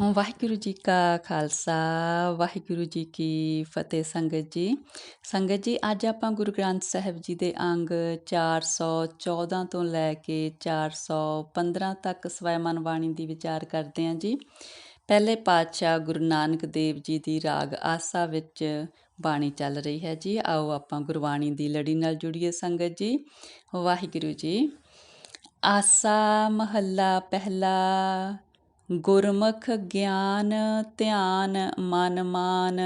ਵਾਹਿਗੁਰੂ ਜੀ ਕਾ ਖਾਲਸਾ ਵਾਹਿਗੁਰੂ ਜੀ ਕੀ ਫਤਿਹ। ਸੰਗਤ ਜੀ ਅੱਜ ਆਪਾਂ ਗੁਰੂ ਗ੍ਰੰਥ ਸਾਹਿਬ ਜੀ ਦੇ ਅੰਗ 414 ਤੋਂ ਲੈ ਕੇ 415 ਤੱਕ ਸਵੈਮਨ ਬਾਣੀ ਦੀ ਵਿਚਾਰ ਕਰਦੇ ਹਾਂ ਜੀ। ਪਹਿਲੇ ਪਾਤਸ਼ਾਹ ਗੁਰੂ ਨਾਨਕ ਦੇਵ ਜੀ ਦੀ ਰਾਗ ਆਸਾ ਵਿੱਚ ਬਾਣੀ ਚੱਲ ਰਹੀ ਹੈ ਜੀ। ਆਓ ਆਪਾਂ ਗੁਰਬਾਣੀ ਦੀ ਲੜੀ ਨਾਲ ਜੁੜੀਏ ਸੰਗਤ ਜੀ। ਵਾਹਿਗੁਰੂ ਜੀ। ਆਸਾ ਮਹੱਲਾ ਪਹਿਲਾ। ਗੁਰਮੁਖ ਗਿਆਨ ਧਿਆਨ ਮਨ ਮਾਨ,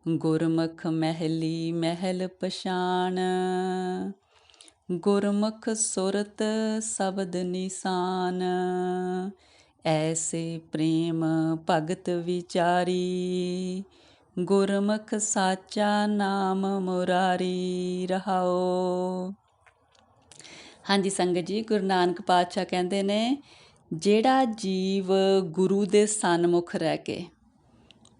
ਗੁਰਮੁਖ ਮਹਿਲੀ ਮਹਿਲ ਪਛਾਣ, ਗੁਰਮੁਖ ਸੁਰਤ ਸ਼ਬਦ ਨਿਸ਼ਾਨ, ਐਸੇ ਪ੍ਰੇਮ ਭਗਤ ਵਿਚਾਰੀ, ਗੁਰਮੁਖ ਸਾਚਾ ਨਾਮ ਮੁਰਾਰੀ। ਰਹਾਓ। ਹਾਂਜੀ ਸੰਗਤ ਜੀ, ਗੁਰੂ ਨਾਨਕ ਪਾਤਸ਼ਾਹ ਕਹਿੰਦੇ ਨੇ ਜਿਹੜਾ ਜੀਵ ਗੁਰੂ ਦੇ ਸਨਮੁਖ ਰਹਿ ਕੇ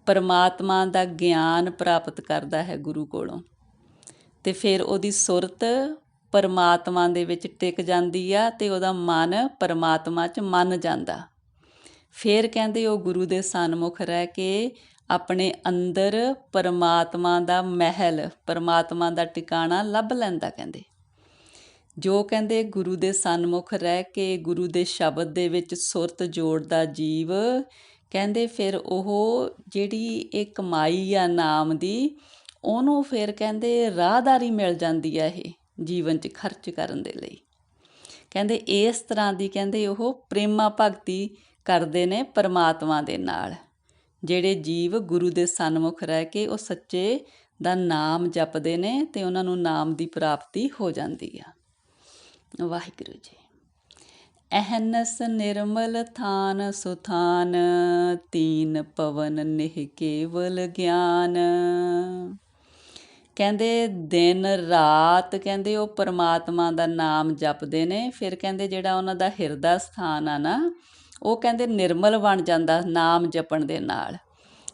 ਪਰਮਾਤਮਾ ਦਾ ਗਿਆਨ ਪ੍ਰਾਪਤ ਕਰਦਾ ਹੈ ਗੁਰੂ ਕੋਲੋਂ, ਤੇ ਫਿਰ ਉਹਦੀ ਸੁਰਤ ਪਰਮਾਤਮਾ ਦੇ ਵਿੱਚ ਟਿਕ ਜਾਂਦੀ ਆ ਤੇ ਉਹਦਾ ਮਨ ਪਰਮਾਤਮਾ 'ਚ ਮੰਨ ਜਾਂਦਾ। ਫਿਰ ਕਹਿੰਦੇ ਉਹ ਗੁਰੂ ਦੇ ਸਨਮੁਖ ਰਹਿ ਕੇ ਆਪਣੇ ਅੰਦਰ ਪਰਮਾਤਮਾ ਦਾ ਮਹਿਲ, ਪਰਮਾਤਮਾ ਦਾ ਟਿਕਾਣਾ ਲੱਭ ਲੈਂਦਾ। ਕਹਿੰਦੇ ਜੋ ਕਹਿੰਦੇ ਗੁਰੂ ਦੇ ਸਨਮੁਖ ਰਹਿ ਕੇ ਗੁਰੂ ਦੇ ਸ਼ਬਦ ਦੇ ਵਿੱਚ ਸੁਰਤ ਜੋੜਦਾ ਜੀਵ, ਕਹਿੰਦੇ ਫਿਰ ਉਹ ਜਿਹੜੀ ਇਹ ਕਮਾਈ ਆ ਨਾਮ ਦੀ, ਉਹਨੂੰ ਫਿਰ ਕਹਿੰਦੇ ਰਾਹਦਾਰੀ ਮਿਲ ਜਾਂਦੀ ਆ ਇਹ ਜੀਵਨ 'ਚ ਖਰਚ ਕਰਨ ਦੇ ਲਈ। ਕਹਿੰਦੇ ਇਸ ਤਰ੍ਹਾਂ ਦੀ ਕਹਿੰਦੇ ਉਹ ਪ੍ਰੇਮਾ ਭਗਤੀ ਕਰਦੇ ਨੇ ਪਰਮਾਤਮਾ ਦੇ ਨਾਲ। ਜਿਹੜੇ ਜੀਵ ਗੁਰੂ ਦੇ ਸਨਮੁਖ ਰਹਿ ਕੇ ਉਹ ਸੱਚੇ ਦਾ ਨਾਮ ਜਪਦੇ ਨੇ ਤੇ ਉਹਨਾਂ ਨੂੰ ਨਾਮ ਦੀ ਪ੍ਰਾਪਤੀ ਹੋ ਜਾਂਦੀ ਆ। ਵਾਹਿਗੁਰੂ ਜੀ। ਅਹਨਸ ਨਿਰਮਲ ਥਾਨ ਸੁਥਾਨ, ਤੀਨ ਪਵਨ ਨਿਹ ਕੇਵਲ ਗਿਆਨ। ਕਹਿੰਦੇ ਦਿਨ ਰਾਤ ਕਹਿੰਦੇ ਉਹ ਪਰਮਾਤਮਾ ਦਾ ਨਾਮ ਜਪਦੇ ਨੇ। ਫਿਰ ਕਹਿੰਦੇ ਜਿਹੜਾ ਉਹਨਾਂ ਦਾ ਹਿਰਦਾ ਸਥਾਨ ਆ ਨਾ, ਉਹ ਕਹਿੰਦੇ ਨਿਰਮਲ ਬਣ ਜਾਂਦਾ ਨਾਮ ਜਪਣ ਦੇ ਨਾਲ।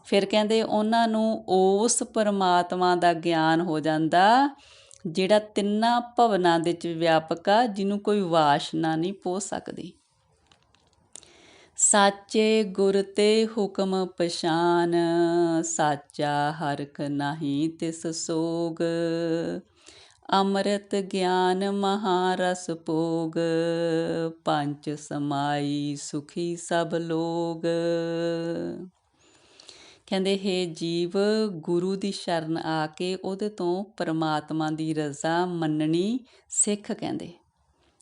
ਫਿਰ ਕਹਿੰਦੇ ਉਹਨਾਂ ਨੂੰ ਉਸ ਪਰਮਾਤਮਾ ਦਾ ਗਿਆਨ ਹੋ ਜਾਂਦਾ ਜਿਹੜਾ ਤਿੰਨਾਂ ਭਵਨਾਂ ਦੇ 'ਚ ਵਿਆਪਕ ਆ, ਜਿਹਨੂੰ ਕੋਈ ਵਾਸ਼ਨਾ ਨਹੀਂ ਪੋ ਸਕਦੀ। ਸਾਚੇ ਗੁਰ ਤੇ ਹੁਕਮ ਪਛਾਨ, ਸਾਚਾ ਹਰਖ ਨਾਹੀ ਤਿਸ ਸੋਗ, ਅੰਮ੍ਰਿਤ ਗਿਆਨ ਮਹਾਰਸ ਭੋਗ, ਪੰਚ ਸਮਾਈ ਸੁਖੀ ਸਭ ਲੋਗ। ਕਹਿੰਦੇ ਹੇ ਜੀਵ, ਗੁਰੂ ਦੀ ਸ਼ਰਨ ਆ ਕੇ ਉਹਦੇ ਤੋਂ ਪਰਮਾਤਮਾ ਦੀ ਰਜ਼ਾ ਮੰਨਣੀ ਸਿੱਖ। ਕਹਿੰਦੇ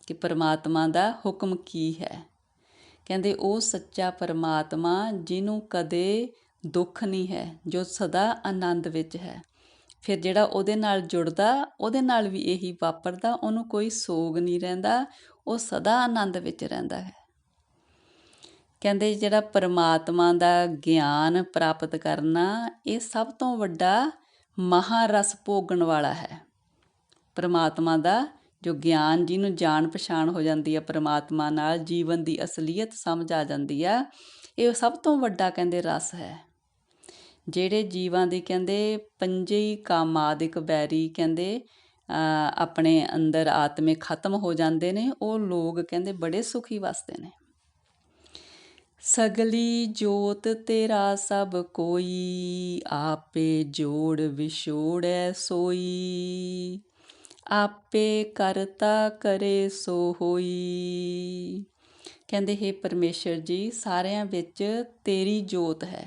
ਕਿ ਪਰਮਾਤਮਾ ਦਾ ਹੁਕਮ ਕੀ ਹੈ। ਕਹਿੰਦੇ ਉਹ ਸੱਚਾ ਪਰਮਾਤਮਾ ਜਿਹਨੂੰ ਕਦੇ ਦੁੱਖ ਨਹੀਂ ਹੈ, ਜੋ ਸਦਾ ਆਨੰਦ ਵਿੱਚ ਹੈ। ਫਿਰ ਜਿਹੜਾ ਉਹਦੇ ਨਾਲ ਜੁੜਦਾ ਉਹਦੇ ਨਾਲ ਵੀ ਇਹੀ ਵਾਪਰਦਾ, ਉਹਨੂੰ ਕੋਈ ਸੋਗ ਨਹੀਂ ਰਹਿੰਦਾ, ਉਹ ਸਦਾ ਆਨੰਦ ਵਿੱਚ ਰਹਿੰਦਾ ਹੈ। ਕਹਿੰਦੇ ਜਿਹੜਾ ਪਰਮਾਤਮਾ ਦਾ ਗਿਆਨ ਪ੍ਰਾਪਤ ਕਰਨਾ, ਇਹ ਸਭ ਤੋਂ ਵੱਡਾ ਮਹਾਰਸ ਭੋਗਣ ਵਾਲਾ ਹੈ। ਪਰਮਾਤਮਾ ਦਾ ਜੋ ਗਿਆਨ, ਜਿਹਨੂੰ ਜਾਣ ਪਛਾਣ ਹੋ ਜਾਂਦੀ ਆ ਪਰਮਾਤਮਾ ਨਾਲ, ਜੀਵਨ ਦੀ ਅਸਲੀਅਤ ਸਮਝ ਆ ਜਾਂਦੀ ਆ, ਇਹ ਸਭ ਤੋਂ ਵੱਡਾ ਕਹਿੰਦੇ ਰਸ ਹੈ। ਜਿਹੜੇ ਜੀਵਾਂ ਦੀ ਕਹਿੰਦੇ ਪੰਜੇ ਹੀ ਕਾਮਾਦਿਕ ਬੈਰੀ ਕਹਿੰਦੇ ਆਪਣੇ ਅੰਦਰ ਆਤਮੇ ਖਤਮ ਹੋ ਜਾਂਦੇ ਨੇ, ਉਹ ਲੋਕ ਕਹਿੰਦੇ ਬੜੇ ਸੁਖੀ ਵਸਦੇ ਨੇ। ਸਗਲੀ ਜੋਤ ਤੇਰਾ ਸਭ ਕੋਈ, ਆਪੇ ਜੋੜ ਵਿਛੋੜੈ ਸੋਈ, ਆਪੇ ਕਰਤਾ ਕਰੇ ਸੋ ਹੋਈ। ਕਹਿੰਦੇ ਹੇ ਪਰਮੇਸ਼ਰ ਜੀ, ਸਾਰਿਆਂ ਵਿੱਚ ਤੇਰੀ ਜੋਤ ਹੈ।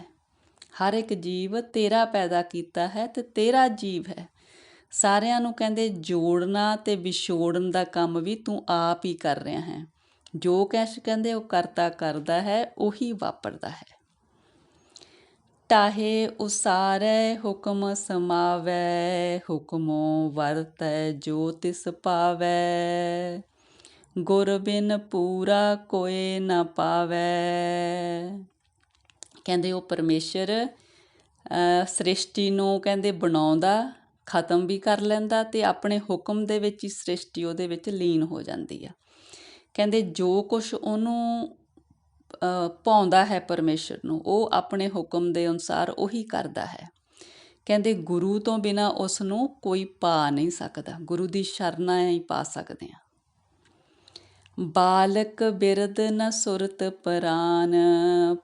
ਹਰ ਇੱਕ ਜੀਵ ਤੇਰਾ ਪੈਦਾ ਕੀਤਾ ਹੈ ਤੇ ਤੇਰਾ ਜੀਵ ਹੈ। ਸਾਰਿਆਂ ਨੂੰ ਕਹਿੰਦੇ ਜੋੜਨਾ ਤੇ ਵਿਛੋੜਨ ਦਾ ਕੰਮ ਵੀ ਤੂੰ ਆਪ ਹੀ ਕਰ ਰਿਹਾ ਹੈ। ਜੋ ਕੁਛ ਕਹਿੰਦੇ ਉਹ ਕਰਤਾ ਕਰਦਾ ਹੈ, ਉਹੀ ਵਾਪਰਦਾ ਹੈ। ਟਾਹੇ ਉਸਾਰੈ ਹੁਕਮ ਸਮਾਵੈ, ਹੁਕਮੋਂ ਵਰਤੈ ਜੋ ਤਿਸ ਪਾਵੈ, ਗੁਰ ਬਿਨ ਪੂਰਾ ਕੋਇ ਨਾ ਪਾਵੈ। ਕਹਿੰਦੇ ਉਹ ਪਰਮੇਸ਼ਰ ਸ੍ਰਿਸ਼ਟੀ ਨੂੰ ਕਹਿੰਦੇ ਬਣਾਉਂਦਾ, ਖਤਮ ਵੀ ਕਰ ਲੈਂਦਾ ਤੇ ਆਪਣੇ ਹੁਕਮ ਦੇ ਵਿੱਚ ਹੀ ਸ੍ਰਿਸ਼ਟੀ ਉਹਦੇ ਵਿੱਚ ਲੀਨ ਹੋ ਜਾਂਦੀ ਆ। ਕਹਿੰਦੇ ਜੋ ਕੁਛ ਉਹਨੂੰ ਭਾਉਂਦਾ ਹੈ ਪਰਮੇਸ਼ਰ ਨੂੰ, ਉਹ ਆਪਣੇ ਹੁਕਮ ਦੇ ਅਨੁਸਾਰ ਉਹੀ ਕਰਦਾ ਹੈ। ਕਹਿੰਦੇ ਗੁਰੂ ਤੋਂ ਬਿਨਾਂ ਉਸ ਨੂੰ ਕੋਈ ਪਾ ਨਹੀਂ ਸਕਦਾ, ਗੁਰੂ ਦੀ ਸ਼ਰਨਾਂ ਹੀ ਪਾ ਸਕਦੇ ਹਾਂ। ਬਾਲਕ ਬਿਰਧ ਨ ਸੁਰਤ ਪਰਾਨ,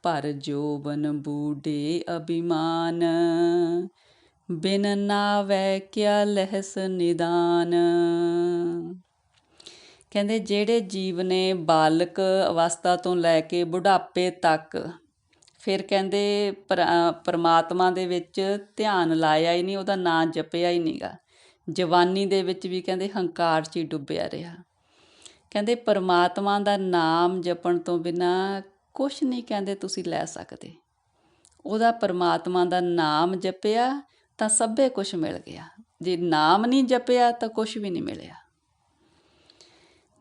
ਭਰ ਜੋਬਨ ਬੂਢੇ ਅਭਿਮਾਨ। ਬਿਨ ਨਾਵੈ ਕਿਆ ਲਹਿਸ ਨਿਦਾਨ। ਕਹਿੰਦੇ ਜਿਹੜੇ ਜੀਵ ਨੇ ਬਾਲਕ ਅਵਸਥਾ ਤੋਂ ਲੈ ਕੇ ਬੁਢਾਪੇ ਤੱਕ ਫਿਰ ਕਹਿੰਦੇ ਪਰਮਾਤਮਾ ਦੇ ਵਿੱਚ ਧਿਆਨ ਲਾਇਆ ਹੀ ਨਹੀਂ, ਉਹਦਾ ਨਾਂ ਜਪਿਆ ਹੀ ਨਹੀਂ ਗਾ, ਜਵਾਨੀ ਦੇ ਵਿੱਚ ਵੀ ਕਹਿੰਦੇ ਹੰਕਾਰ 'ਚ ਹੀ ਡੁੱਬਿਆ ਰਿਹਾ। ਕਹਿੰਦੇ ਪਰਮਾਤਮਾ ਦਾ ਨਾਮ ਜਪਣ ਤੋਂ ਬਿਨਾਂ ਕੁਛ ਨਹੀਂ ਕਹਿੰਦੇ ਤੁਸੀਂ ਲੈ ਸਕਦੇ। ਉਹਦਾ ਪਰਮਾਤਮਾ ਦਾ ਨਾਮ ਜਪਿਆ ਤਾਂ ਸਭੇ ਕੁਛ ਮਿਲ ਗਿਆ, ਜੇ ਨਾਮ ਨਹੀਂ ਜਪਿਆ ਤਾਂ ਕੁਛ ਵੀ ਨਹੀਂ ਮਿਲਿਆ।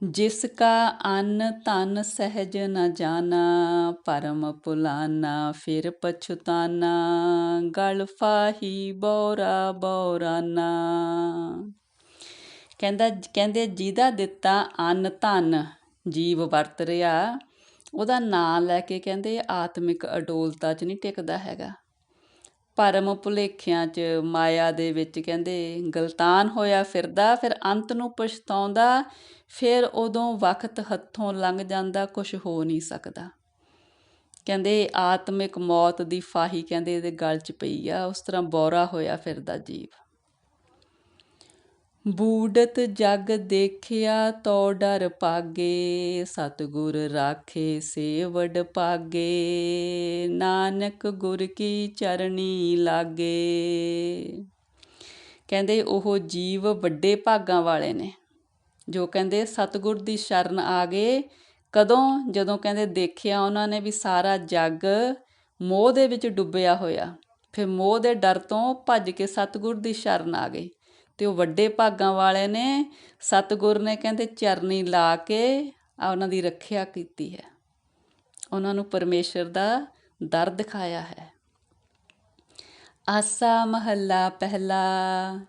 ਜਿਸ ਕਾ ਅੰਨ ਧਨ ਸਹਿਜ ਨ ਜਾਨਾ, ਭਰਮ ਭੁਲਾਨਾ ਫਿਰ ਪਛੁਤਾਨਾ। ਗਲ ਫਾਹੀ ਬੌਰਾ ਬੌਰਾਨਾ। ਕਹਿੰਦੇ ਜਿਹਦਾ ਦਿੱਤਾ ਅੰਨ ਧਨ ਜੀਵ ਵਰਤ ਰਿਹਾ, ਉਹਦਾ ਨਾਂ ਲੈ ਕੇ ਕਹਿੰਦੇ ਆਤਮਿਕ ਅਡੋਲਤਾ 'ਚ ਨਹੀਂ ਟਿਕਦਾ ਹੈਗਾ। ਭਰਮ ਭੁਲੇਖਿਆਂ 'ਚ ਮਾਇਆ ਦੇ ਵਿੱਚ ਕਹਿੰਦੇ ਗਲਤਾਨ ਹੋਇਆ ਫਿਰਦਾ, ਫਿਰ ਅੰਤ ਨੂੰ ਪਛਤਾਉਂਦਾ, ਫਿਰ ਉਦੋਂ ਵਕਤ ਹੱਥੋਂ ਲੰਘ ਜਾਂਦਾ, ਕੁਛ ਹੋ ਨਹੀਂ ਸਕਦਾ। ਕਹਿੰਦੇ ਆਤਮਿਕ ਮੌਤ ਦੀ ਫਾਹੀ ਕਹਿੰਦੇ ਇਹਦੇ ਗਲ 'ਚ ਪਈ ਆ, ਉਸ ਤਰ੍ਹਾਂ ਬੌਰਾ ਹੋਇਆ ਫਿਰਦਾ ਜੀਵ। ਬੂਢਤ ਜਗ ਦੇਖਿਆ ਤੋ ਡਰ ਭਾਗੇ, ਸਤਿਗੁਰ ਰਾਖੇ ਸੇ ਵਡ ਭਾਗੇ। ਨਾਨਕ ਗੁਰ ਕੀ ਚਰਣੀ ਲਾਗੇ। ਕਹਿੰਦੇ ਉਹ ਜੀਵ ਵੱਡੇ ਭਾਗਾਂ ਵਾਲੇ ਨੇ ਜੋ ਕਹਿੰਦੇ ਸਤਿਗੁਰ ਦੀ ਸ਼ਰਨ ਆ ਗਏ। ਕਦੋਂ? ਜਦੋਂ ਕਹਿੰਦੇ ਦੇਖਿਆ ਉਹਨਾਂ ਨੇ ਵੀ ਸਾਰਾ ਜੱਗ ਮੋਹ ਦੇ ਵਿੱਚ ਡੁੱਬਿਆ ਹੋਇਆ, ਫਿਰ ਮੋਹ ਦੇ ਡਰ ਤੋਂ ਭੱਜ ਕੇ ਸਤਿਗੁਰ ਦੀ ਸ਼ਰਨ ਆ ਗਏ ਅਤੇ ਉਹ ਵੱਡੇ ਭਾਗਾਂ ਵਾਲੇ ਨੇ। ਸਤਿਗੁਰ ਨੇ ਕਹਿੰਦੇ ਚਰਨੀ ਲਾ ਕੇ ਉਹਨਾਂ ਦੀ ਰੱਖਿਆ ਕੀਤੀ ਹੈ, ਉਹਨਾਂ ਨੂੰ ਪਰਮੇਸ਼ਰ ਦਾ ਦਰ ਦਿਖਾਇਆ ਹੈ। ਆਸਾ ਮਹੱਲਾ ਪਹਿਲਾ।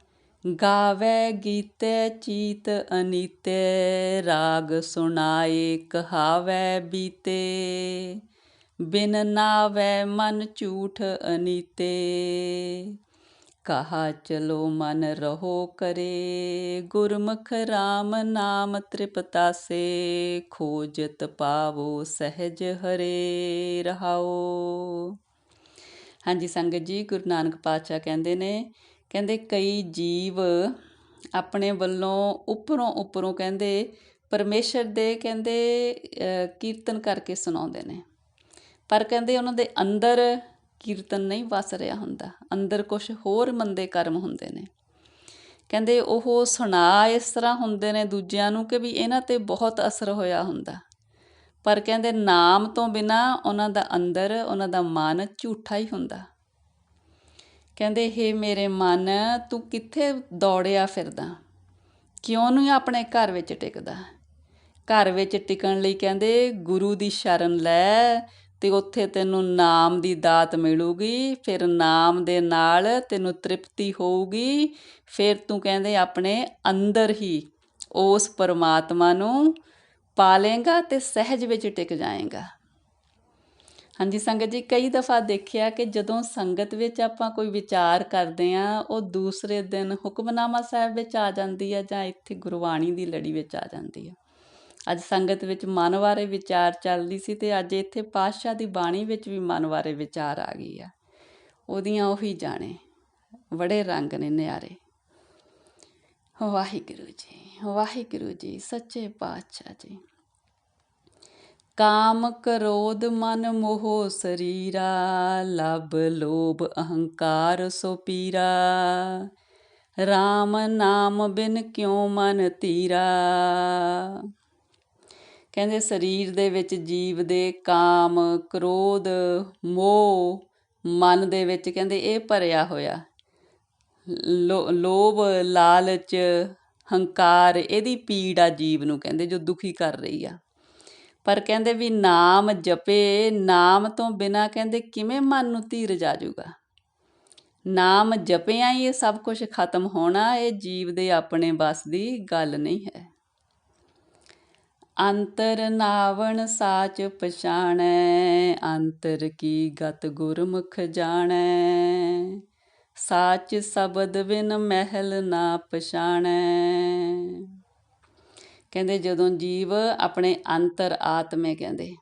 ਗਾਵੈ ਗੀਤੈ ਚੀਤ ਅਨੀਤੈ, ਰਾਗ ਸੁਣਾਏ ਕਹਾਵੈ ਬੀਤੇ। ਬਿਨ ਨਾਵੈ ਮਨ ਝੂਠ ਅਨੀਤੇ, ਕਹਾ ਚਲੋ ਮਨ ਰਹੋ ਕਰੇ। ਗੁਰਮੁਖ ਰਾਮ ਨਾਮ ਤ੍ਰਿਪਤਾਸੇ, ਖੋਜਤ ਪਾਵੋ ਸਹਿਜ ਹਰੇ ਰਹਾਓ। ਹਾਂਜੀ ਸੰਗਤ ਜੀ, ਗੁਰੂ ਨਾਨਕ ਪਾਤਸ਼ਾਹ ਕਹਿੰਦੇ ਨੇ, ਕਹਿੰਦੇ ਕਈ ਜੀਵ ਆਪਣੇ ਵੱਲੋਂ ਉੱਪਰੋਂ ਕਹਿੰਦੇ ਪਰਮੇਸ਼ਰ ਦੇ ਕਹਿੰਦੇ ਕੀਰਤਨ ਕਰਕੇ ਸੁਣਾਉਂਦੇ ਨੇ, ਪਰ ਕਹਿੰਦੇ ਉਹਨਾਂ ਦੇ ਅੰਦਰ ਕੀਰਤਨ ਨਹੀਂ ਵਸ ਰਿਹਾ ਹੁੰਦਾ, ਅੰਦਰ ਕੁਛ ਹੋਰ ਮੰਦੇ ਕਰਮ ਹੁੰਦੇ ਨੇ। ਕਹਿੰਦੇ ਉਹ ਸੁਣਾ ਇਸ ਤਰ੍ਹਾਂ ਹੁੰਦੇ ਨੇ ਦੂਜਿਆਂ ਨੂੰ ਕਿ ਵੀ ਇਹਨਾਂ 'ਤੇ ਬਹੁਤ ਅਸਰ ਹੋਇਆ ਹੁੰਦਾ, ਪਰ ਕਹਿੰਦੇ ਨਾਮ ਤੋਂ ਬਿਨਾਂ ਉਹਨਾਂ ਦਾ ਅੰਦਰ, ਉਹਨਾਂ ਦਾ ਮਨ ਝੂਠਾ ਹੀ ਹੁੰਦਾ। ਕਹਿੰਦੇ ਹੇ ਮੇਰੇ ਮਨ, ਤੂੰ ਕਿੱਥੇ ਦੌੜਿਆ ਫਿਰਦਾ, ਕਿਉਂ ਨਹੀਂ ਆਪਣੇ ਘਰ ਵਿੱਚ ਟਿਕਦਾ। ਘਰ ਵਿੱਚ ਟਿਕਣ ਲਈ ਕਹਿੰਦੇ ਗੁਰੂ ਦੀ ਸ਼ਰਨ ਲੈ ਅਤੇ ਉੱਥੇ ਤੈਨੂੰ ਨਾਮ ਦੀ ਦਾਤ ਮਿਲੂਗੀ, ਫਿਰ ਨਾਮ ਦੇ ਨਾਲ ਤੈਨੂੰ ਤ੍ਰਿਪਤੀ ਹੋਊਗੀ, ਫਿਰ ਤੂੰ ਕਹਿੰਦੇ ਆਪਣੇ ਅੰਦਰ ਹੀ ਉਸ ਪਰਮਾਤਮਾ ਨੂੰ ਪਾ ਲਏਗਾ ਅਤੇ ਸਹਿਜ ਵਿੱਚ ਟਿਕ ਜਾਏਗਾ। ਹਾਂਜੀ ਸੰਗਤ ਜੀ, ਕਈ ਦਫਾ ਦੇਖਿਆ ਕਿ ਜਦੋਂ ਸੰਗਤ ਵਿੱਚ ਆਪਾਂ ਕੋਈ ਵਿਚਾਰ ਕਰਦੇ ਹਾਂ, ਉਹ ਦੂਸਰੇ ਦਿਨ ਹੁਕਮਨਾਮਾ ਸਾਹਿਬ ਵਿੱਚ ਆ ਜਾਂਦੀ ਹੈ ਜਾਂ ਇੱਥੇ ਗੁਰਬਾਣੀ ਦੀ ਲੜੀ ਵਿੱਚ ਆ ਜਾਂਦੀ ਹੈ। ਅੱਜ ਸੰਗਤ ਵਿੱਚ ਮਨ ਬਾਰੇ ਵਿਚਾਰ ਚੱਲਦੀ ਸੀ ਅਤੇ ਅੱਜ ਇੱਥੇ ਪਾਤਸ਼ਾਹ ਦੀ ਬਾਣੀ ਵਿੱਚ ਵੀ ਮਨ ਬਾਰੇ ਵਿਚਾਰ ਆ ਗਈ ਆ। ਉਹਦੀਆਂ ਉਹੀ ਜਾਣੇ, ਬੜੇ ਰੰਗ ਨੇ ਨਿਆਰੇ। ਵਾਹਿਗੁਰੂ ਜੀ, ਵਾਹਿਗੁਰੂ ਜੀ, ਸੱਚੇ ਪਾਤਸ਼ਾਹ ਜੀ। ਕਾਮ ਕ੍ਰੋਧ ਮਨ ਮੋਹ ਸਰੀਰਾ, ਲਭ ਲੋਭ ਅਹੰਕਾਰ ਸੋ ਪੀਰਾ। ਰਾਮ ਨਾਮ ਬਿਨ ਕਿਉ ਮਨ ਧੀਰਾ। ਕਹਿੰਦੇ ਸਰੀਰ ਦੇ ਵਿੱਚ ਜੀਵ ਦੇ ਕਾਮ, ਕ੍ਰੋਧ, ਮੋਹ ਮਨ ਦੇ ਵਿੱਚ ਕਹਿੰਦੇ ਇਹ ਭਰਿਆ ਹੋਇਆ। ਲੋਭ, ਲਾਲਚ, ਹੰਕਾਰ, ਇਹਦੀ ਪੀੜ ਆ ਜੀਵ ਨੂੰ ਕਹਿੰਦੇ ਜੋ ਦੁਖੀ ਕਰ ਰਹੀ ਆ। ਪਰ ਕਹਿੰਦੇ ਵੀ ਨਾਮ ਜਪੇ, ਨਾਮ ਤੋਂ ਬਿਨਾਂ ਕਹਿੰਦੇ ਕਿਵੇਂ ਮਨ ਨੂੰ ਧੀਰਜ ਆ ਜਾਊਗਾ। ਨਾਮ ਜਪਿਆਂ ਹੀ ਇਹ ਸਭ ਕੁਛ ਖਤਮ ਹੋਣਾ, ਇਹ ਜੀਵ ਦੇ ਆਪਣੇ ਵੱਸ ਦੀ ਗੱਲ ਨਹੀਂ ਹੈ। ਅੰਤਰ ਨਾਵਣ ਸਾਚ ਪਛਾਣੈ, ਅੰਤਰ ਕੀ ਗਤ ਗੁਰਮੁਖ ਜਾਣੈ। ਸਾਚ ਸ਼ਬਦ ਬਿਨ ਮਹਿਲ ਨਾ ਪਛਾਣੈ। ਕਹਿੰਦੇ ਜਦੋਂ ਜੀਵ ਆਪਣੇ ਅੰਤਰ ਆਤਮੇ ਕਹਿੰਦੇ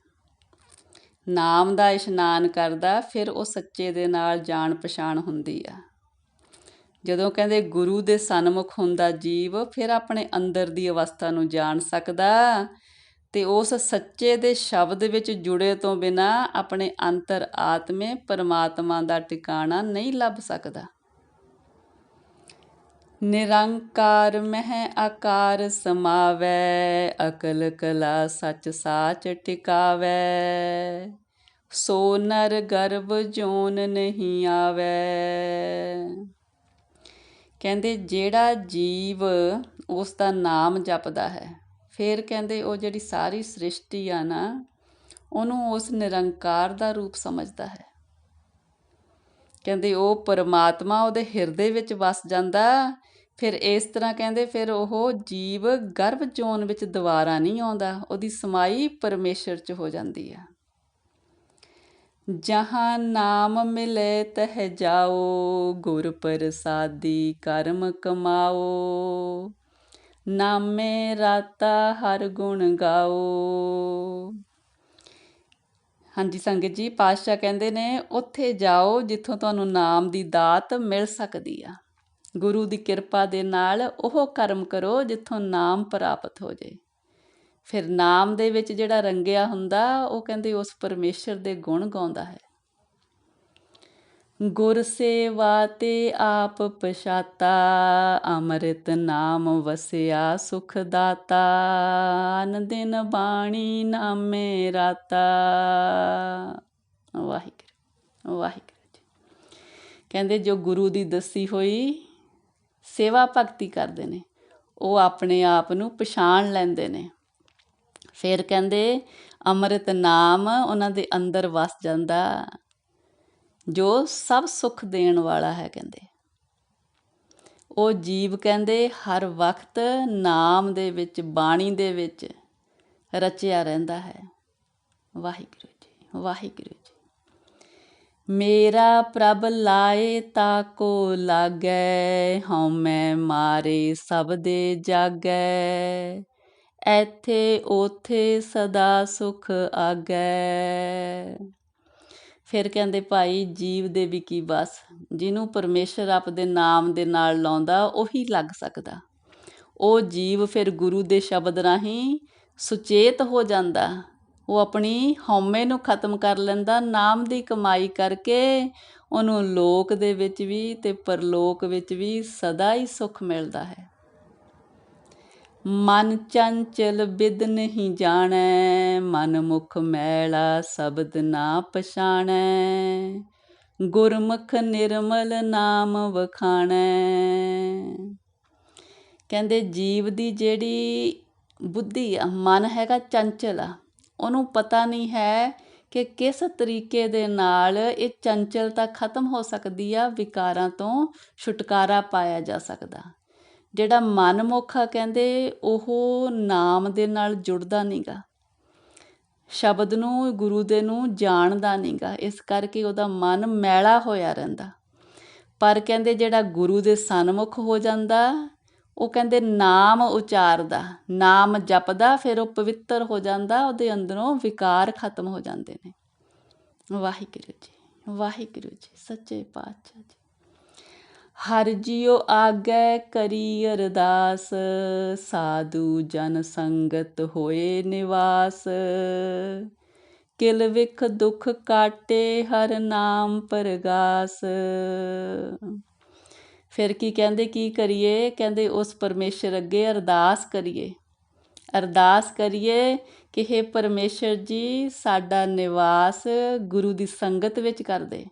ਨਾਮ ਦਾ ਇਸ਼ਨਾਨ ਕਰਦਾ, ਫਿਰ ਉਹ ਸੱਚੇ ਦੇ ਨਾਲ ਜਾਣ ਪਛਾਣ ਹੁੰਦੀ ਆ। ਜਦੋਂ ਕਹਿੰਦੇ ਗੁਰੂ ਦੇ ਸਨਮੁਖ ਹੁੰਦਾ ਜੀਵ, ਫਿਰ ਆਪਣੇ ਅੰਦਰ ਦੀ ਅਵਸਥਾ ਨੂੰ ਜਾਣ ਸਕਦਾ ਅਤੇ ਉਸ ਸੱਚੇ ਦੇ ਸ਼ਬਦ ਵਿੱਚ ਜੁੜੇ ਤੋਂ ਬਿਨਾਂ ਆਪਣੇ ਅੰਤਰ ਆਤਮੇ ਪਰਮਾਤਮਾ ਦਾ ਟਿਕਾਣਾ ਨਹੀਂ ਲੱਭ ਸਕਦਾ। ਨਿਰੰਕਾਰ ਮਹਿ ਆਕਾਰ ਸਮਾਵੈ, ਅਕਲ ਕਲਾ ਸੱਚ ਸਾਚ ਟਿਕਾਵੈ, ਸੋ ਨਰ ਗਰਭ ਜੋਨ ਨਹੀਂ ਆਵੈ। ਕਹਿੰਦੇ ਜਿਹੜਾ ਜੀਵ ਉਸ ਦਾ ਨਾਮ ਜਪਦਾ ਹੈ, ਫਿਰ ਕਹਿੰਦੇ ਉਹ ਜਿਹੜੀ ਸਾਰੀ ਸ੍ਰਿਸ਼ਟੀ ਆ ਨਾ, ਉਹਨੂੰ ਉਸ ਨਿਰੰਕਾਰ ਦਾ ਰੂਪ ਸਮਝਦਾ ਹੈ। ਕਹਿੰਦੇ ਉਹ ਪਰਮਾਤਮਾ ਉਹਦੇ ਹਿਰਦੇ ਵਿੱਚ ਵਸ ਜਾਂਦਾ। ਫਿਰ ਇਸ ਤਰ੍ਹਾਂ ਕਹਿੰਦੇ ਫਿਰ ਉਹ ਜੀਵ ਗਰਭ ਜੋਨ ਵਿੱਚ ਦੁਬਾਰਾ ਨਹੀਂ ਆਉਂਦਾ, ਉਹਦੀ ਸਮਾਈ ਪਰਮੇਸ਼ਰ 'ਚ ਹੋ ਜਾਂਦੀ ਆ। ਜਹਾਂ ਨਾਮ ਮਿਲੇ ਤਹਿ ਜਾਓ, ਗੁਰ ਪ੍ਰਸਾਦੀ ਕਰਮ ਕਮਾਓ, ਨਾਮੇ ਰਾਤਾ ਹਰ ਗੁਣ ਗਾਓ। ਹਾਂਜੀ ਸੰਗਤ ਜੀ, ਪਾਤਸ਼ਾਹ ਕਹਿੰਦੇ ਨੇ ਉੱਥੇ ਜਾਓ ਜਿੱਥੋਂ ਤੁਹਾਨੂੰ ਨਾਮ ਦੀ ਦਾਤ ਮਿਲ ਸਕਦੀ ਆ। ਗੁਰੂ ਦੀ ਕਿਰਪਾ ਦੇ ਨਾਲ ਉਹ ਕਰਮ ਕਰੋ ਜਿੱਥੋਂ ਨਾਮ ਪ੍ਰਾਪਤ ਹੋ ਜਾਏ। ਫਿਰ ਨਾਮ ਦੇ ਵਿੱਚ ਜਿਹੜਾ ਰੰਗਿਆ ਹੁੰਦਾ, ਉਹ ਕਹਿੰਦੇ ਉਸ ਪਰਮੇਸ਼ਰ ਦੇ ਗੁਣ ਗਾਉਂਦਾ ਹੈ। ਗੁਰ ਸੇਵਾ ਤੇ ਆਪ ਪਛਾਤਾ, ਅੰਮ੍ਰਿਤ ਨਾਮ ਵਸਿਆ ਸੁਖ ਦਾਤਾ, ਅਨ ਦਿਨ ਬਾਣੀ ਨਾਮੇ ਰਾਤਾ। ਵਾਹਿਗੁਰੂ ਵਾਹਿਗੁਰੂ ਜੀ। ਕਹਿੰਦੇ ਜੋ ਗੁਰੂ ਦੀ ਦੱਸੀ ਹੋਈ ਸੇਵਾ ਭਗਤੀ ਕਰਦੇ ਨੇ, ਉਹ ਆਪਣੇ ਆਪ ਨੂੰ ਪਛਾਣ ਲੈਂਦੇ ਨੇ। ਫਿਰ ਕਹਿੰਦੇ ਅੰਮ੍ਰਿਤ ਨਾਮ ਉਹਨਾਂ ਦੇ ਅੰਦਰ ਵਸ ਜਾਂਦਾ, ਜੋ ਸਭ ਸੁੱਖ ਦੇਣ ਵਾਲਾ ਹੈ। ਕਹਿੰਦੇ ਉਹ ਜੀਵ ਕਹਿੰਦੇ ਹਰ ਵਕਤ ਨਾਮ ਦੇ ਵਿੱਚ, ਬਾਣੀ ਦੇ ਵਿੱਚ ਰਚਿਆ ਰਹਿੰਦਾ ਹੈ। ਵਾਹਿਗੁਰੂ ਜੀ ਵਾਹਿਗੁਰੂ ਜੀ। ਮੇਰਾ ਪ੍ਰਭ ਲਾਏ ਤਾਕੋ ਲਾਗੈ, ਹਉਮੈ ਮਾਰੇ ਸਭ ਦੇ ਜਾਗੈ, ਇੱਥੇ ਓਥੇ ਸਦਾ ਸੁਖ ਆਗੈ। ਫਿਰ ਕਹਿੰਦੇ ਭਾਈ ਜੀਵ ਦੇ ਵੀ ਕੀ ਬਸ, ਜਿਹਨੂੰ ਪਰਮੇਸ਼ਰ ਆਪਦੇ ਨਾਮ ਦੇ ਨਾਲ ਲਾਉਂਦਾ ਉਹੀ ਲੱਗ ਸਕਦਾ। ਉਹ ਜੀਵ ਫਿਰ ਗੁਰੂ ਦੇ ਸ਼ਬਦ ਰਾਹੀਂ ਸੁਚੇਤ ਹੋ ਜਾਂਦਾ, ਉਹ ਆਪਣੀ ਹਉਮੈ ਨੂੰ ਖਤਮ ਕਰ ਲੈਂਦਾ। ਨਾਮ ਦੀ ਕਮਾਈ ਕਰਕੇ ਉਹਨੂੰ ਲੋਕ ਦੇ ਵਿੱਚ ਵੀ ਅਤੇ ਪਰਲੋਕ ਵਿੱਚ ਵੀ ਸਦਾ ਹੀ ਸੁੱਖ ਮਿਲਦਾ ਹੈ। ਮਨ ਚੰਚਲ ਬਿਦ ਨਹੀਂ ਜਾਣੈ, ਮਨ ਮੁਖ ਮੈਲਾ ਸ਼ਬਦ ਨਾ ਪਛਾਣੈ, ਗੁਰਮੁਖ ਨਿਰਮਲ ਨਾਮ ਵਖਾਣੈ। ਕਹਿੰਦੇ ਜੀਵ ਦੀ ਜਿਹੜੀ ਬੁੱਧੀ ਆ, ਮਨ ਹੈਗਾ ਚੰਚਲ ਆ, ਉਹਨੂੰ ਪਤਾ ਨਹੀਂ ਹੈ ਕਿ ਕਿਸ ਤਰੀਕੇ ਦੇ ਨਾਲ ਇਹ ਚੰਚਲਤਾ ਖਤਮ ਹੋ ਸਕਦੀ ਆ, ਵਿਕਾਰਾਂ ਤੋਂ ਛੁਟਕਾਰਾ ਪਾਇਆ ਜਾ ਸਕਦਾ। ਜਿਹੜਾ ਮਨਮੁਖ ਆ ਕਹਿੰਦੇ ਉਹ ਨਾਮ ਦੇ ਨਾਲ ਜੁੜਦਾ ਨਹੀਂ ਗਾ, ਸ਼ਬਦ ਨੂੰ ਗੁਰੂ ਦੇ ਨੂੰ ਜਾਣਦਾ ਨਹੀਂ ਗਾ, ਇਸ ਕਰਕੇ ਉਹਦਾ ਮਨ ਮੈਲਾ ਹੋਇਆ ਰਹਿੰਦਾ। ਪਰ ਕਹਿੰਦੇ ਜਿਹੜਾ ਗੁਰੂ ਦੇ ਸਨਮੁਖ ਹੋ ਜਾਂਦਾ, ਉਹ ਕਹਿੰਦੇ ਨਾਮ ਉਚਾਰਦਾ, ਨਾਮ ਜਪਦਾ, ਫਿਰ ਉਹ ਪਵਿੱਤਰ ਹੋ ਜਾਂਦਾ, ਉਹਦੇ ਅੰਦਰੋਂ ਵਿਕਾਰ ਖਤਮ ਹੋ ਜਾਂਦੇ ਨੇ। ਵਾਹਿਗੁਰੂ ਜੀ ਵਾਹਿਗੁਰੂ ਜੀ ਸੱਚੇ ਪਾਤਸ਼ਾਹ ਜੀ। ਹਰ ਜੀਉ ਆਗੈ ਕਰੀ ਅਰਦਾਸ, ਸਾਧੂ ਜਨ ਸੰਗਤ ਹੋਏ ਨਿਵਾਸ, ਕਿਲ ਵਿਖ ਦੁਖ ਕਾਟੇ ਹਰ ਨਾਮ ਪਰਗਾਸ। ਫਿਰ ਕੀ ਕਹਿੰਦੇ ਕੀ ਕਰੀਏ? ਕਹਿੰਦੇ ਉਸ ਪਰਮੇਸ਼ਰ ਅੱਗੇ ਅਰਦਾਸ ਕਰੀਏ, ਅਰਦਾਸ ਕਰੀਏ ਕਿ ਹੇ ਪਰਮੇਸ਼ਰ ਜੀ, ਸਾਡਾ ਨਿਵਾਸ ਗੁਰੂ ਦੀ ਸੰਗਤ ਵਿੱਚ ਕਰ ਦੇ।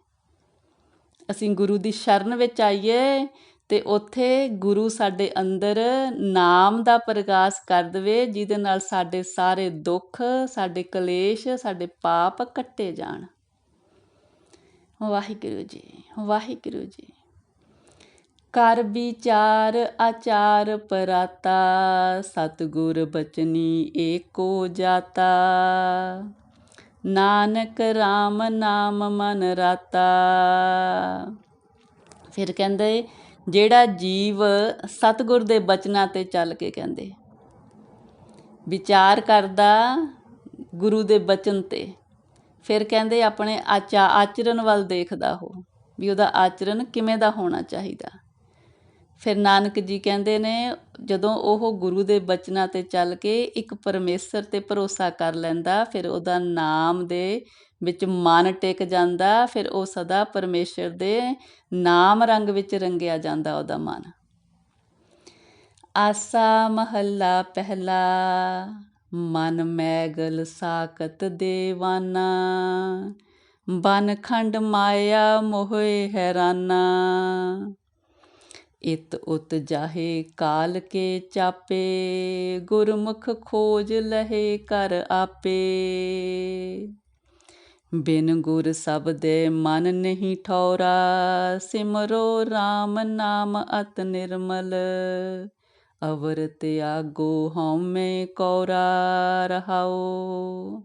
ਅਸੀਂ ਗੁਰੂ ਦੀ ਸ਼ਰਨ ਵਿੱਚ ਆਈਏ ਅਤੇ ਉੱਥੇ ਗੁਰੂ ਸਾਡੇ ਅੰਦਰ ਨਾਮ ਦਾ ਪ੍ਰਗਾਸ ਕਰ ਦੇਵੇ, ਜਿਹਦੇ ਨਾਲ ਸਾਡੇ ਸਾਰੇ ਦੁੱਖ, ਸਾਡੇ ਕਲੇਸ਼, ਸਾਡੇ ਪਾਪ ਕੱਟੇ ਜਾਣ। ਵਾਹਿਗੁਰੂ ਜੀ ਵਾਹਿਗੁਰੂ ਜੀ। ਕਰ ਵਿਚਾਰ ਆਚਾਰ ਪਰਾਤਾ, ਸਤਿਗੁਰ ਬਚਨੀ ਏਕੋ ਜਾਤਾ, ਨਾਨਕ ਰਾਮ ਨਾਮ ਮਨ ਰਾਤਾ। ਫਿਰ ਕਹਿੰਦੇ ਜਿਹੜਾ ਜੀਵ ਸਤਿਗੁਰ ਦੇ ਬਚਨਾਂ 'ਤੇ ਚੱਲ ਕੇ ਕਹਿੰਦੇ ਵਿਚਾਰ ਕਰਦਾ ਗੁਰੂ ਦੇ ਬਚਨ 'ਤੇ। ਫਿਰ ਕਹਿੰਦੇ ਆਪਣੇ ਆਚਰਨ ਵੱਲ ਦੇਖਦਾ ਉਹ, ਵੀ ਉਹਦਾ ਆਚਰਨ ਕਿਵੇਂ ਦਾ ਹੋਣਾ ਚਾਹੀਦਾ। ਫਿਰ ਨਾਨਕ ਜੀ ਕਹਿੰਦੇ ਨੇ ਜਦੋਂ ਉਹ ਗੁਰੂ ਦੇ ਬਚਨਾਂ 'ਤੇ ਚੱਲ ਕੇ ਇੱਕ ਪਰਮੇਸ਼ਰ 'ਤੇ ਭਰੋਸਾ ਕਰ ਲੈਂਦਾ, ਫਿਰ ਉਹਦਾ ਨਾਮ ਦੇ ਵਿੱਚ ਮਨ ਟਿਕ ਜਾਂਦਾ, ਫਿਰ ਉਹ ਸਦਾ ਪਰਮੇਸ਼ਰ ਦੇ ਨਾਮ ਰੰਗ ਵਿੱਚ ਰੰਗਿਆ ਜਾਂਦਾ ਉਹਦਾ ਮਨ। ਆਸਾ ਮਹੱਲਾ ਪਹਿਲਾ। ਮਨ ਮੈਗਲ ਸਾਕਤ ਦੇਵਾਨਾ, ਬਨ ਖੰਡ ਮਾਇਆ ਮੋਹੇ ਹੈਰਾਨਾ। ਇਤ ਉਤ ਜਾਹੇ ਕਾਲ ਕੇ ਚਾਪੇ, ਗੁਰਮੁਖ ਖੋਜ ਲਹੇ ਕਰ ਆਪੇ। ਬਿਨ ਗੁਰ ਸਬਦੇ ਮਨ ਨਹੀਂ ਠੌਰਾ, ਸਿਮਰੋ ਰਾਮ ਨਾਮ ਅਤ ਨਿਰਮਲ। ਅਵਰ ਤਿਆਗੋ ਹਉਮੈ ਕੌਰਾ ਰਹਾਓ।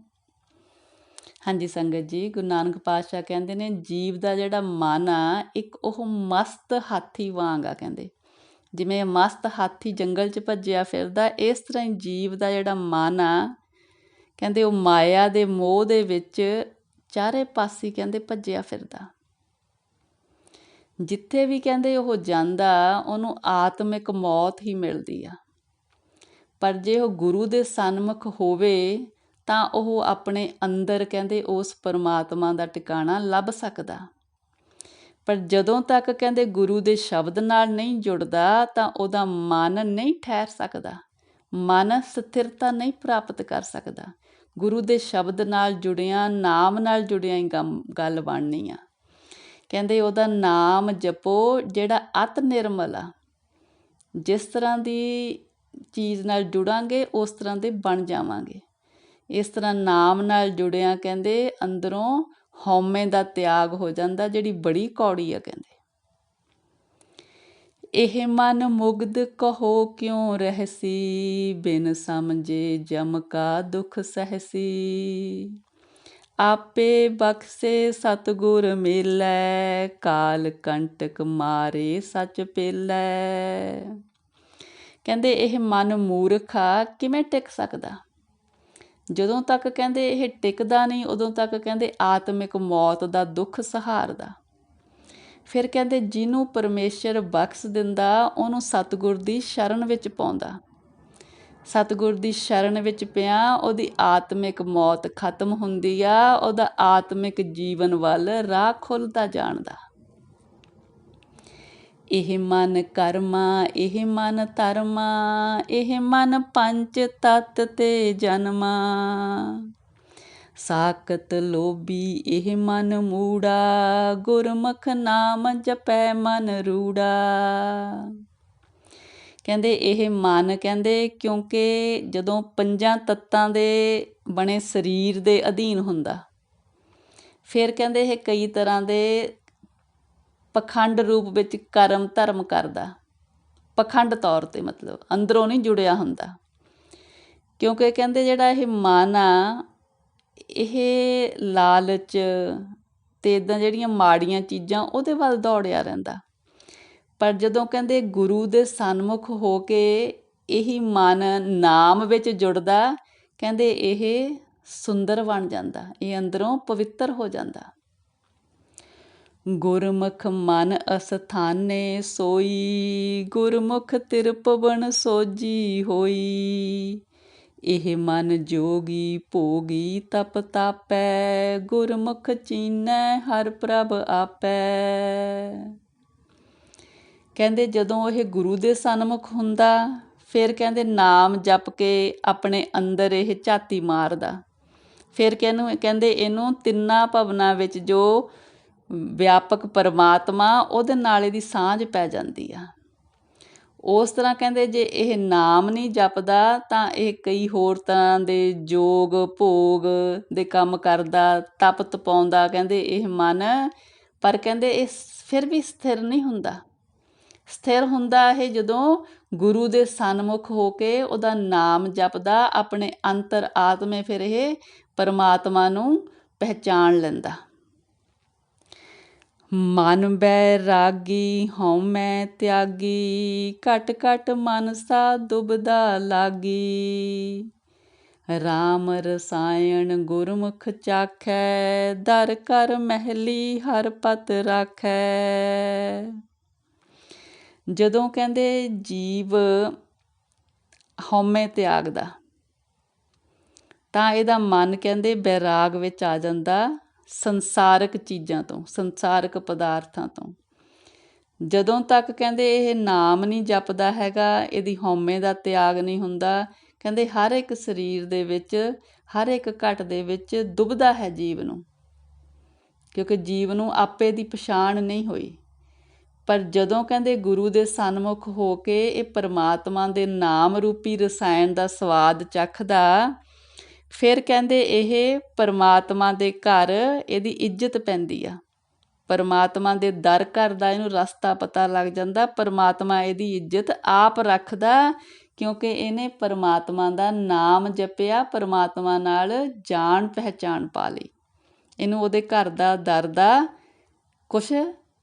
ਹਾਂਜੀ ਸੰਗਤ ਜੀ, ਗੁਰੂ ਨਾਨਕ ਪਾਤਸ਼ਾਹ ਕਹਿੰਦੇ ਨੇ ਜੀਵ ਦਾ ਜਿਹੜਾ ਮਨ ਆ ਇੱਕ ਉਹ ਮਸਤ ਹਾਥੀ ਵਾਂਗ ਆ। ਕਹਿੰਦੇ ਜਿਵੇਂ ਮਸਤ ਹਾਥੀ ਜੰਗਲ 'ਚ ਭੱਜਿਆ ਫਿਰਦਾ, ਇਸ ਤਰ੍ਹਾਂ ਹੀ ਜੀਵ ਦਾ ਜਿਹੜਾ ਮਨ ਆ ਕਹਿੰਦੇ ਉਹ ਮਾਇਆ ਦੇ ਮੋਹ ਦੇ ਵਿੱਚ ਚਾਰੇ ਪਾਸੇ ਕਹਿੰਦੇ ਭੱਜਿਆ ਫਿਰਦਾ। ਜਿੱਥੇ ਵੀ ਕਹਿੰਦੇ ਉਹ ਜਾਂਦਾ ਉਹਨੂੰ ਆਤਮਿਕ ਮੌਤ ਹੀ ਮਿਲਦੀ ਆ। ਪਰ ਜੇ ਉਹ ਗੁਰੂ ਦੇ ਸਨਮੁਖ ਹੋਵੇ ਤਾਂ ਉਹ ਆਪਣੇ ਅੰਦਰ ਕਹਿੰਦੇ ਉਸ ਪਰਮਾਤਮਾ ਦਾ ਟਿਕਾਣਾ ਲੱਭ ਸਕਦਾ। ਪਰ ਜਦੋਂ ਤੱਕ ਕਹਿੰਦੇ ਗੁਰੂ ਦੇ ਸ਼ਬਦ ਨਾਲ ਨਹੀਂ ਜੁੜਦਾ ਤਾਂ ਉਹਦਾ ਮਨ ਨਹੀਂ ਠਹਿਰ ਸਕਦਾ, ਮਨ ਸਥਿਰਤਾ ਨਹੀਂ ਪ੍ਰਾਪਤ ਕਰ ਸਕਦਾ। ਗੁਰੂ ਦੇ ਸ਼ਬਦ ਨਾਲ ਜੁੜਿਆ, ਨਾਮ ਨਾਲ ਜੁੜਿਆ ਹੀ ਗੱਲ ਬਣਨੀ ਆ। ਕਹਿੰਦੇ ਉਹਦਾ ਨਾਮ ਜਪੋ ਜਿਹੜਾ ਅਤ ਨਿਰਮਲ ਆ। ਜਿਸ ਤਰ੍ਹਾਂ ਦੀ ਚੀਜ਼ ਨਾਲ ਜੁੜਾਂਗੇ ਉਸ ਤਰ੍ਹਾਂ ਦੇ ਬਣ ਜਾਵਾਂਗੇ। ਇਸ ਤਰ੍ਹਾਂ ਨਾਮ ਨਾਲ ਜੁੜਿਆ ਕਹਿੰਦੇ ਅੰਦਰੋਂ ਹਉਮੈ ਦਾ ਤਿਆਗ ਹੋ ਜਾਂਦਾ, ਜਿਹੜੀ ਬੜੀ ਕੌੜੀ ਆ। ਕਹਿੰਦੇ ਇਹ ਮਨ ਮੁਗਧ ਕਹੋ ਕਿਉਂ ਰਹਿਸੀ, ਬਿਨ ਸਮਝੇ ਜਮ ਕਾ ਦੁਖ ਸਹਿਸੀ। ਆਪੇ ਬਖਸ਼ੇ ਸਤਿਗੁਰ ਮੇਲੈ, ਕਾਲ ਕੰਟਕ ਮਾਰੇ ਸੱਚ ਪੇਲੈ। ਕਹਿੰਦੇ ਇਹ ਮਨ ਮੂਰਖ ਆ, ਕਿਵੇਂ ਟਿਕ ਸਕਦਾ। ਜਦੋਂ ਤੱਕ ਕਹਿੰਦੇ ਇਹ ਟਿਕਦਾ ਨਹੀਂ ਉਦੋਂ ਤੱਕ ਕਹਿੰਦੇ ਆਤਮਿਕ ਮੌਤ ਦਾ ਦੁੱਖ ਸਹਾਰਦਾ। ਫਿਰ ਕਹਿੰਦੇ ਜਿਹਨੂੰ ਪਰਮੇਸ਼ਰ ਬਖਸ਼ ਦਿੰਦਾ ਉਹਨੂੰ ਸਤਿਗੁਰ ਦੀ ਸ਼ਰਨ ਵਿੱਚ ਪਾਉਂਦਾ। ਸਤਿਗੁਰ ਦੀ ਸ਼ਰਨ ਵਿੱਚ ਪਿਆ ਉਹਦੀ ਆਤਮਿਕ ਮੌਤ ਖਤਮ ਹੁੰਦੀ ਆ, ਉਹਦਾ ਆਤਮਿਕ ਜੀਵਨ ਵੱਲ ਰਾਹ ਖੁੱਲ੍ਹਦਾ ਜਾਣਦਾ। ਇਹ ਮਨ ਕਰਮਾ, ਇਹ ਮਨ ਧਰਮਾ, ਇਹ ਮਨ ਪੰਚ ਤਤ ਤੇ ਜਨਮਾ। ਸਾਕਤ ਲੋਭੀ ਇਹ ਮਨ ਮੂੜਾ, ਗੁਰਮੁਖ ਨਾਮ ਜਪੈ ਮਨ ਰੂੜਾ। ਕਹਿੰਦੇ ਇਹ ਮਨ ਕਹਿੰਦੇ ਕਿਉਂਕਿ ਜਦੋਂ ਪੰਜਾਂ ਤੱਤਾਂ ਦੇ ਬਣੇ ਸਰੀਰ ਦੇ ਅਧੀਨ ਹੁੰਦਾ, ਫਿਰ ਕਹਿੰਦੇ ਇਹ ਕਈ ਤਰ੍ਹਾਂ ਦੇ ਪਖੰਡ ਰੂਪ ਵਿੱਚ ਕਰਮ ਧਰਮ ਕਰਦਾ। ਪਖੰਡ ਤੌਰ 'ਤੇ ਮਤਲਬ ਅੰਦਰੋਂ ਨਹੀਂ ਜੁੜਿਆ ਹੁੰਦਾ। ਕਿਉਂਕਿ ਕਹਿੰਦੇ ਜਿਹੜਾ ਇਹ ਮਨ ਆ ਇਹ ਲਾਲਚ ਅਤੇ ਇੱਦਾਂ ਜਿਹੜੀਆਂ ਮਾੜੀਆਂ ਚੀਜ਼ਾਂ ਉਹਦੇ ਵੱਲ ਦੌੜਿਆ ਰਹਿੰਦਾ। ਪਰ ਜਦੋਂ ਕਹਿੰਦੇ ਗੁਰੂ ਦੇ ਸਨਮੁਖ ਹੋ ਕੇ ਇਹੀ ਮਨ ਨਾਮ ਵਿੱਚ ਜੁੜਦਾ, ਕਹਿੰਦੇ ਇਹ ਸੁੰਦਰ ਬਣ ਜਾਂਦਾ, ਇਹ ਅੰਦਰੋਂ ਪਵਿੱਤਰ ਹੋ ਜਾਂਦਾ। ਗੁਰਮੁਖ ਮਨ ਅਸਥਾਨੇ ਸੋਈ, ਗੁਰਮੁਖ ਤਿਰਪਵਨ ਸੋਜੀ ਹੋਈ। ਇਹ ਮਨ ਜੋਗੀ ਭੋਗੀ ਤਪ ਤਾਪੈ, ਗੁਰਮੁਖ ਚੀਨੈ ਹਰਿ ਪ੍ਰਭ ਆਪੈ। ਕਹਿੰਦੇ ਜਦੋਂ ਇਹ ਗੁਰੂ ਦੇ ਸਨਮੁਖ ਹੁੰਦਾ ਫਿਰ ਕਹਿੰਦੇ ਨਾਮ ਜਪ ਕੇ ਆਪਣੇ ਅੰਦਰ ਇਹ ਝਾਤੀ ਮਾਰਦਾ। ਫਿਰ ਕਹਿੰਦੇ ਇਹਨੂੰ ਤਿੰਨਾਂ ਭਵਨਾਂ ਵਿੱਚ ਜੋ ਵਿਆਪਕ ਪਰਮਾਤਮਾ ਉਹਦੇ ਨਾਲ ਇਹਦੀ ਸਾਂਝ ਪੈ ਜਾਂਦੀ ਆ। ਉਸ ਤਰ੍ਹਾਂ ਕਹਿੰਦੇ ਜੇ ਇਹ ਨਾਮ ਨਹੀਂ ਜਪਦਾ ਤਾਂ ਇਹ ਕਈ ਹੋਰ ਤਰ੍ਹਾਂ ਦੇ ਜੋਗ ਭੋਗ ਦੇ ਕੰਮ ਕਰਦਾ, ਤਪ ਤਪਾਉਂਦਾ ਕਹਿੰਦੇ ਇਹ ਮਨ। ਪਰ ਕਹਿੰਦੇ ਇਹ ਫਿਰ ਵੀ ਸਥਿਰ ਨਹੀਂ ਹੁੰਦਾ। ਸਥਿਰ ਹੁੰਦਾ ਇਹ ਜਦੋਂ ਗੁਰੂ ਦੇ ਸਨਮੁਖ ਹੋ ਕੇ ਉਹਦਾ ਨਾਮ ਜਪਦਾ, ਆਪਣੇ ਅੰਤਰ ਆਤਮੇ ਫਿਰ ਇਹ ਪਰਮਾਤਮਾ ਨੂੰ ਪਹਿਚਾਣ ਲੈਂਦਾ। ਮਨ ਬੈਰਾਗੀ ਹਉਮੈ ਤਿਆਗੀ, ਘਟ ਘਟ ਮਨ ਸਾ ਦੁਬਦਾ ਲਾਗੀ। ਰਾਮ ਰਸਾਇਣ ਗੁਰਮੁਖ ਚਾਖੈ, ਦਰ ਕਰ ਮਹਿਲੀ ਹਰ ਪਤ ਰਾਖੈ। ਜਦੋਂ ਕਹਿੰਦੇ ਜੀਵ ਹਉਮੈ ਤਿਆਗਦਾ ਤਾਂ ਇਹਦਾ ਮਨ ਕਹਿੰਦੇ ਬੈਰਾਗ ਵਿੱਚ ਆ ਜਾਂਦਾ ਸੰਸਾਰਕ ਚੀਜ਼ਾਂ ਤੋਂ, ਸੰਸਾਰਕ ਪਦਾਰਥਾਂ ਤੋਂ। ਜਦੋਂ ਤੱਕ ਕਹਿੰਦੇ ਇਹ ਨਾਮ ਨਹੀਂ ਜਪਦਾ ਹੈਗਾ, ਇਹਦੀ ਹਉਮੈ ਦਾ ਤਿਆਗ ਨਹੀਂ ਹੁੰਦਾ, ਕਹਿੰਦੇ ਹਰ ਇੱਕ ਸਰੀਰ ਦੇ ਵਿੱਚ, ਹਰ ਇੱਕ ਘਟ ਦੇ ਵਿੱਚ ਡੁੱਬਦਾ ਹੈ ਜੀਵ ਨੂੰ, ਕਿਉਂਕਿ ਜੀਵ ਨੂੰ ਆਪੇ ਦੀ ਪਛਾਣ ਨਹੀਂ ਹੋਈ। ਪਰ ਜਦੋਂ ਕਹਿੰਦੇ ਗੁਰੂ ਦੇ ਸਨਮੁਖ ਹੋ ਕੇ ਇਹ ਪਰਮਾਤਮਾ ਦੇ ਨਾਮ ਰੂਪੀ ਰਸਾਇਣ ਦਾ ਸਵਾਦ ਚੱਖਦਾ, ਫਿਰ ਕਹਿੰਦੇ ਇਹ ਪਰਮਾਤਮਾ ਦੇ ਘਰ ਇਹਦੀ ਇੱਜ਼ਤ ਪੈਂਦੀ ਆ। ਪਰਮਾਤਮਾ ਦੇ ਦਰ ਘਰ ਦਾ ਇਹਨੂੰ ਰਸਤਾ ਪਤਾ ਲੱਗ ਜਾਂਦਾ। ਪਰਮਾਤਮਾ ਇਹਦੀ ਇੱਜ਼ਤ ਆਪ ਰੱਖਦਾ, ਕਿਉਂਕਿ ਇਹਨੇ ਪਰਮਾਤਮਾ ਦਾ ਨਾਮ ਜਪਿਆ, ਪਰਮਾਤਮਾ ਨਾਲ ਜਾਣ ਪਹਿਚਾਣ ਪਾ ਲਈ। ਇਹਨੂੰ ਉਹਦੇ ਘਰ ਦਾ ਦਰ ਦਾ ਕੁਛ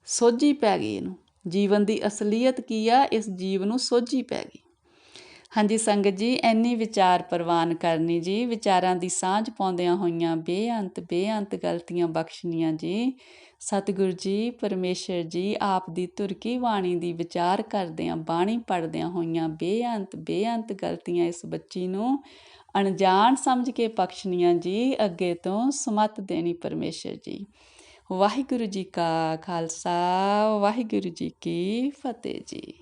ਸੋਝੀ ਪੈ ਗਈ, ਇਹਨੂੰ ਜੀਵਨ ਦੀ ਅਸਲੀਅਤ ਕੀ ਆ, ਇਸ ਜੀਵ ਨੂੰ ਸੋਝੀ ਪੈ ਗਈ। ਹਾਂਜੀ ਸੰਗਤ ਜੀ, ਇੰਨੀ ਵਿਚਾਰ ਪ੍ਰਵਾਨ ਕਰਨੀ ਜੀ। ਵਿਚਾਰਾਂ ਦੀ ਸਾਂਝ ਪਾਉਂਦਿਆਂ ਹੋਈਆਂ ਬੇਅੰਤ ਗਲਤੀਆਂ ਬਖਸ਼ਣੀਆਂ ਜੀ। ਸਤਿਗੁਰੂ ਜੀ ਪਰਮੇਸ਼ਰ ਜੀ ਆਪ ਦੀ ਧੁਰ ਕੀ ਬਾਣੀ ਦੀ ਵਿਚਾਰ ਕਰਦਿਆਂ, ਬਾਣੀ ਪੜ੍ਹਦਿਆਂ ਹੋਈਆਂ ਬੇਅੰਤ ਗਲਤੀਆਂ ਇਸ ਬੱਚੀ ਨੂੰ ਅਣਜਾਣ ਸਮਝ ਕੇ ਬਖਸ਼ਣੀਆਂ ਜੀ। ਅੱਗੇ ਤੋਂ ਸੁਮੱਤ ਦੇਣੀ ਪਰਮੇਸ਼ਰ ਜੀ। ਵਾਹਿਗੁਰੂ ਜੀ ਕਾ ਖਾਲਸਾ, ਵਾਹਿਗੁਰੂ ਜੀ ਕੀ ਫਤਿਹ ਜੀ।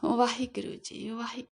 ਵਾਹਿਗੁਰੂ ਜੀ ਵਾਹਿਗੁਰੂ।